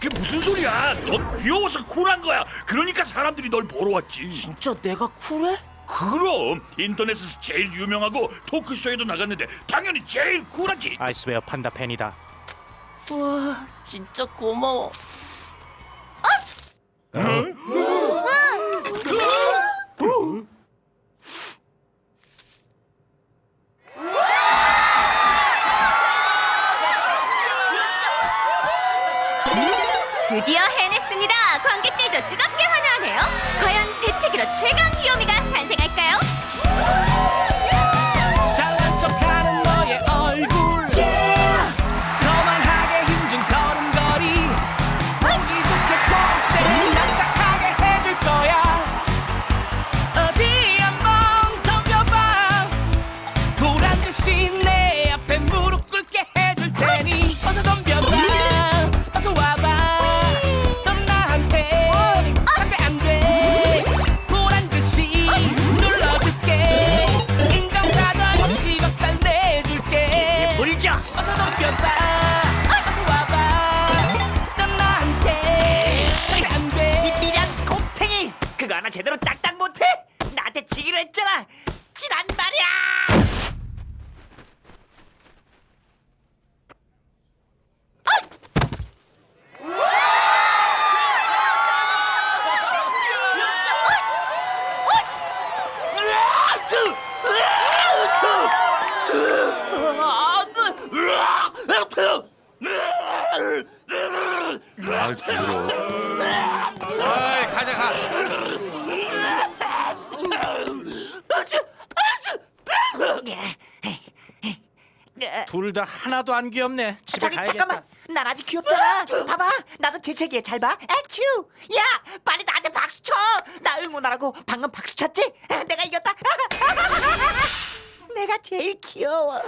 그게 무슨 소리야? 넌 귀여워서 쿨한 거야. 그러니까 사람들이 널 보러 왔지. 진짜 내가 쿨해? 그럼 인터넷에서 제일 유명하고 토크쇼에도 나갔는데 당연히 제일 쿨하지. 아이스베어 판다 팬이다. 와, 진짜 고마워. 드디어 해냈습니다. 관객들도 뜨겁게 환호하네요. 과연 재채기로 최강 귀요미가 탄생할까요? 잘난 척하는 너의 얼굴 거만하게 힘준 걸음걸이 운치 좋게 콧대를 납작하게 해줄 거야. 어디 한번 덤벼봐. 보란듯이 내 앞에 무릎 꿇게 해줄 테니 어서 덤벼봐. 어서 와봐. 넌 나한테 상대 안돼. 보란듯이 눌러줄게. 인정사정 없이 박살 내줄게. 물죠. 어서 덤벼봐. 어서 와봐. 넌 나한테 상대 안돼. 미란 곰탱이. 그거 하나 제대로 딱딱 못해? 나한테 지기로 했잖아. 지란 말이야. 말 들어. 어이, 가자 가. 둘 다 하나도 안 귀엽네. 집에 저기 가야겠다. 잠깐만. 난 아직 귀엽잖아. 봐봐. 나도 재채기에 잘 봐. 액츄. 야, 빨리 나한테 박수 쳐. 나 응원하라고 방금 박수 쳤지? 내가 이겼다. 내가 제일 귀여워.